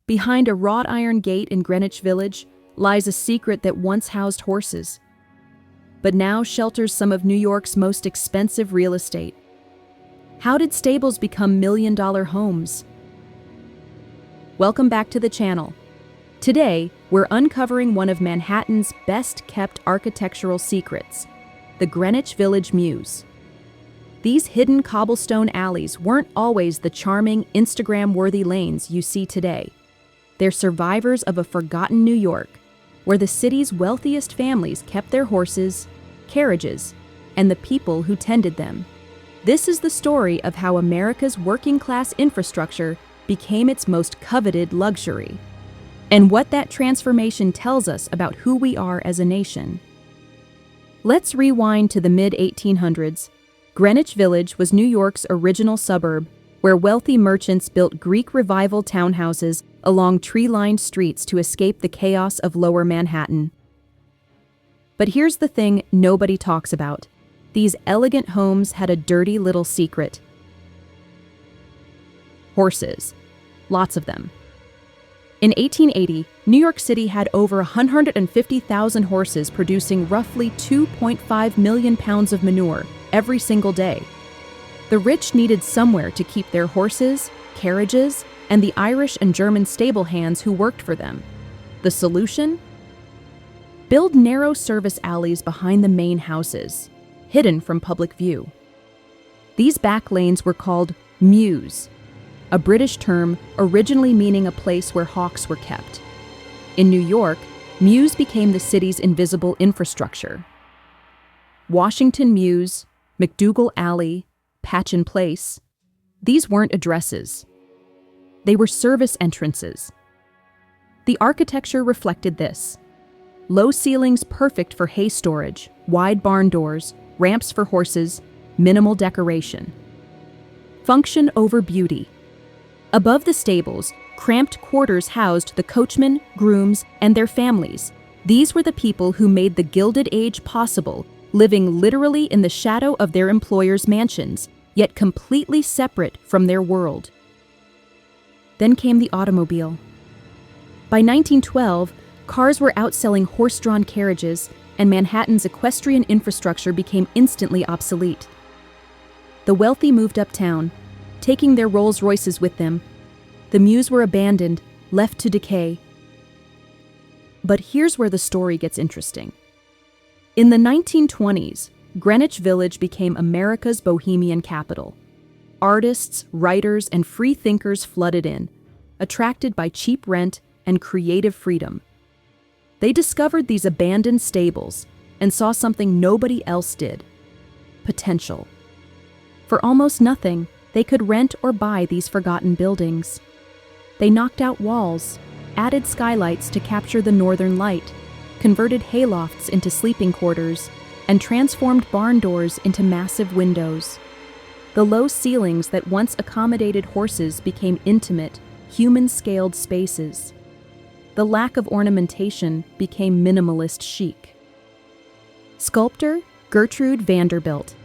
Behind a wrought iron gate in Greenwich Village lies a secret that once housed horses, but now shelters some of New York's most expensive real estate. How did stables become million-dollar homes? Welcome back to the channel. Today, we're uncovering one of Manhattan's best-kept architectural secrets, the Greenwich Village Mews. These hidden cobblestone alleys weren't always the charming, Instagram-worthy lanes you see today. They're survivors of a forgotten New York, where the city's wealthiest families kept their horses, carriages, and the people who tended them. This is the story of how America's working-class infrastructure became its most coveted luxury, and what that transformation tells us about who we are as a nation. Let's rewind to the mid-1800s. Greenwich Village was New York's original suburb, where wealthy merchants built Greek Revival townhouses along tree-lined streets to escape the chaos of lower Manhattan. But here's the thing nobody talks about. These elegant homes had a dirty little secret. Horses. Lots of them. In 1880, New York City had over 150,000 horses producing roughly 2.5 million pounds of manure every single day. The rich needed somewhere to keep their horses, carriages, and the Irish and German stable hands who worked for them. The solution? Build narrow service alleys behind the main houses, hidden from public view. These back lanes were called mews, a British term originally meaning a place where hawks were kept. In New York, mews became the city's invisible infrastructure. Washington Mews, McDougal Alley, Patchen Place, these weren't addresses. They were service entrances. The architecture reflected this. Low ceilings perfect for hay storage, wide barn doors, ramps for horses, minimal decoration. Function over beauty. Above the stables, cramped quarters housed the coachmen, grooms, and their families. These were the people who made the Gilded Age possible, living literally in the shadow of their employers' mansions, yet completely separate from their world. Then came the automobile. By 1912, cars were outselling horse-drawn carriages, and Manhattan's equestrian infrastructure became instantly obsolete. The wealthy moved uptown, taking their Rolls-Royces with them. The mews were abandoned, left to decay. But here's where the story gets interesting. In the 1920s, Greenwich Village became America's bohemian capital. Artists, writers, and free thinkers flooded in, attracted by cheap rent and creative freedom. They discovered these abandoned stables and saw something nobody else did: potential. For almost nothing, they could rent or buy these forgotten buildings. They knocked out walls, added skylights to capture the northern light, converted haylofts into sleeping quarters, and transformed barn doors into massive windows. The low ceilings that once accommodated horses became intimate, human-scaled spaces. The lack of ornamentation became minimalist chic. Sculptor Gertrude Vanderbilt.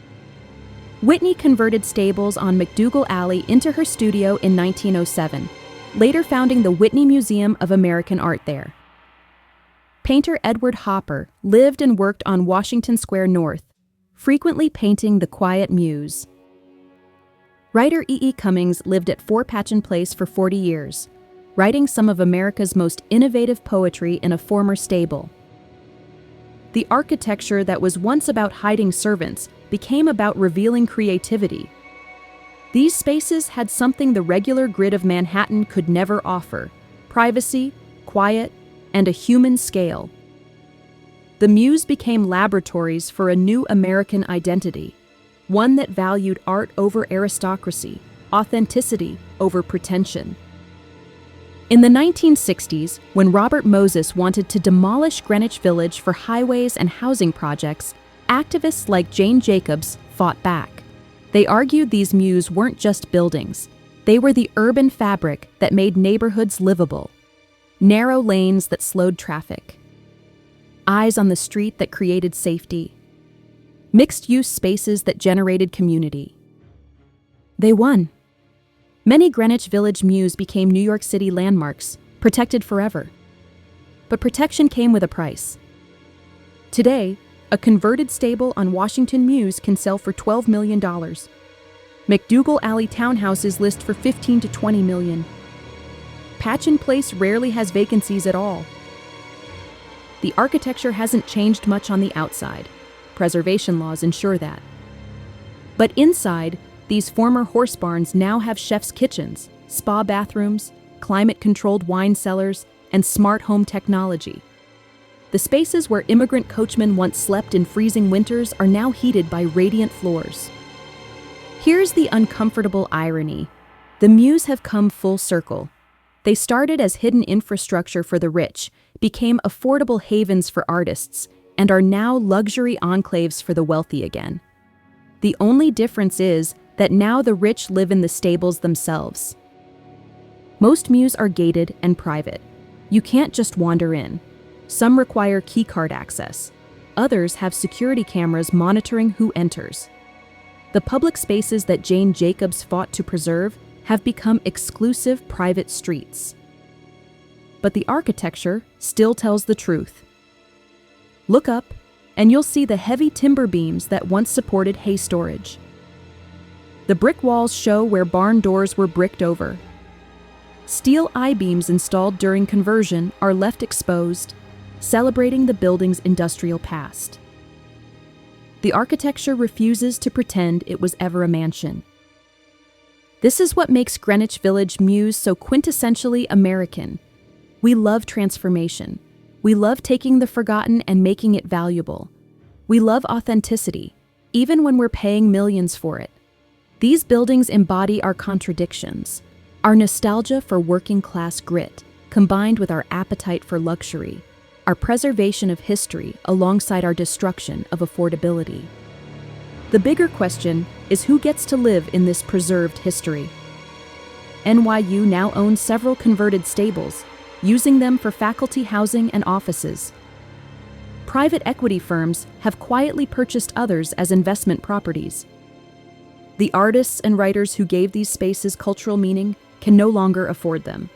Whitney converted stables on McDougal Alley into her studio in 1907, later founding the Whitney Museum of American Art there. Painter Edward Hopper lived and worked on Washington Square North, frequently painting the quiet mews. Writer E. Cummings lived at 4 Patchen Place for 40 years, writing some of America's most innovative poetry in a former stable. The architecture that was once about hiding servants became about revealing creativity. These spaces had something the regular grid of Manhattan could never offer: privacy, quiet, and a human scale. The mews became laboratories for a new American identity, one that valued art over aristocracy, authenticity over pretension. In the 1960s, when Robert Moses wanted to demolish Greenwich Village for highways and housing projects, activists like Jane Jacobs fought back. They argued these mews weren't just buildings. They were the urban fabric that made neighborhoods livable. Narrow lanes that slowed traffic. Eyes on the street that created safety. Mixed-use spaces that generated community. They won. Many Greenwich Village mews became New York City landmarks, protected forever. But protection came with a price. Today, a converted stable on Washington Mews can sell for $12 million. McDougal Alley townhouses list for $15 to $20 million. Patchen Place rarely has vacancies at all. The architecture hasn't changed much on the outside. Preservation laws ensure that. But inside, these former horse barns now have chef's kitchens, spa bathrooms, climate-controlled wine cellars, and smart home technology. The spaces where immigrant coachmen once slept in freezing winters are now heated by radiant floors. Here's the uncomfortable irony. The Mews have come full circle. They started as hidden infrastructure for the rich, became affordable havens for artists, and are now luxury enclaves for the wealthy again. The only difference is that now the rich live in the stables themselves. Most Mews are gated and private. You can't just wander in. Some require keycard access. Others have security cameras monitoring who enters. The public spaces that Jane Jacobs fought to preserve have become exclusive private streets. But the architecture still tells the truth. Look up, and you'll see the heavy timber beams that once supported hay storage. The brick walls show where barn doors were bricked over. Steel I-beams installed during conversion are left exposed, celebrating the building's industrial past. The architecture refuses to pretend it was ever a mansion. This is what makes Greenwich Village Mews so quintessentially American. We love transformation. We love taking the forgotten and making it valuable. We love authenticity, even when we're paying millions for it. These buildings embody our contradictions, our nostalgia for working-class grit, combined with our appetite for luxury, our preservation of history alongside our destruction of affordability. The bigger question is who gets to live in this preserved history. NYU now owns several converted stables, using them for faculty housing and offices. Private equity firms have quietly purchased others as investment properties. The artists and writers who gave these spaces cultural meaning can no longer afford them.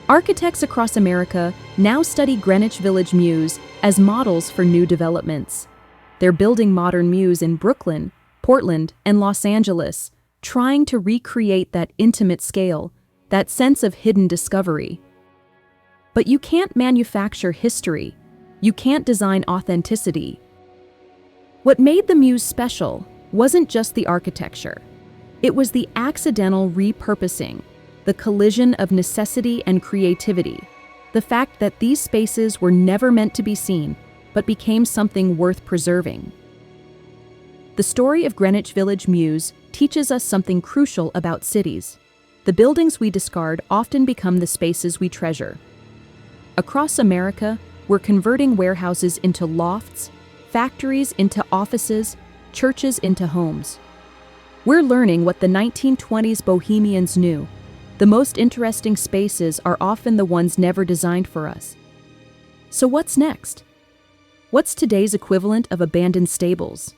Architects across America now study Greenwich Village Mews as models for new developments. They're building modern Mews in Brooklyn, Portland, and Los Angeles, trying to recreate that intimate scale, that sense of hidden discovery. But you can't manufacture history. You can't design authenticity. What made the Mews special wasn't just the architecture. It was the accidental repurposing, the collision of necessity and creativity, the fact that these spaces were never meant to be seen, but became something worth preserving. The story of Greenwich Village Mews teaches us something crucial about cities. The buildings we discard often become the spaces we treasure. Across America, we're converting warehouses into lofts, factories into offices, churches into homes. We're learning what the 1920s bohemians knew. The most interesting spaces are often the ones never designed for us. So what's next? What's today's equivalent of abandoned stables?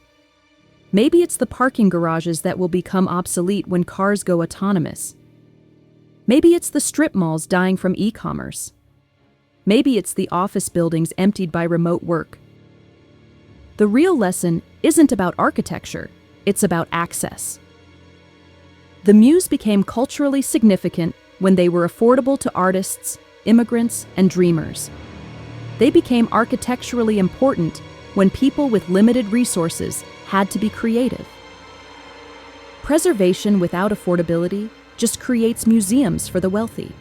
Maybe it's the parking garages that will become obsolete when cars go autonomous. Maybe it's the strip malls dying from e-commerce. Maybe it's the office buildings emptied by remote work. The real lesson isn't about architecture, it's about access. The Mews became culturally significant when they were affordable to artists, immigrants, and dreamers. They became architecturally important when people with limited resources had to be creative. Preservation without affordability just creates museums for the wealthy.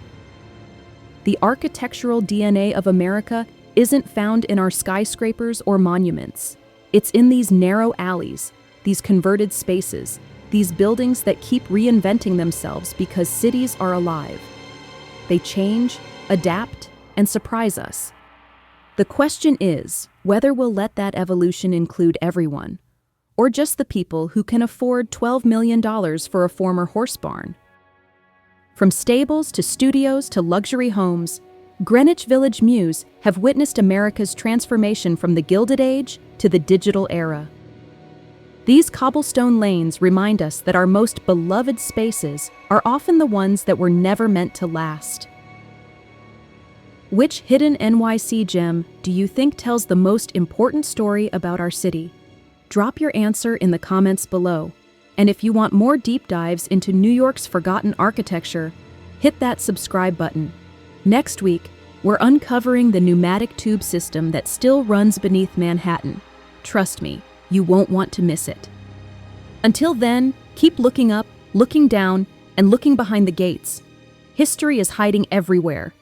The architectural DNA of America isn't found in our skyscrapers or monuments. It's in these narrow alleys, these converted spaces, these buildings that keep reinventing themselves because cities are alive. They change, adapt, and surprise us. The question is whether we'll let that evolution include everyone, or just the people who can afford $12 million for a former horse barn. From stables to studios to luxury homes, Greenwich Village Mews have witnessed America's transformation from the Gilded Age to the digital era. These cobblestone lanes remind us that our most beloved spaces are often the ones that were never meant to last. Which hidden NYC gem do you think tells the most important story about our city? Drop your answer in the comments below. And if you want more deep dives into New York's forgotten architecture, hit that subscribe button. Next week, we're uncovering the pneumatic tube system that still runs beneath Manhattan. Trust me, you won't want to miss it. Until then, keep looking up, looking down, and looking behind the gates. History is hiding everywhere,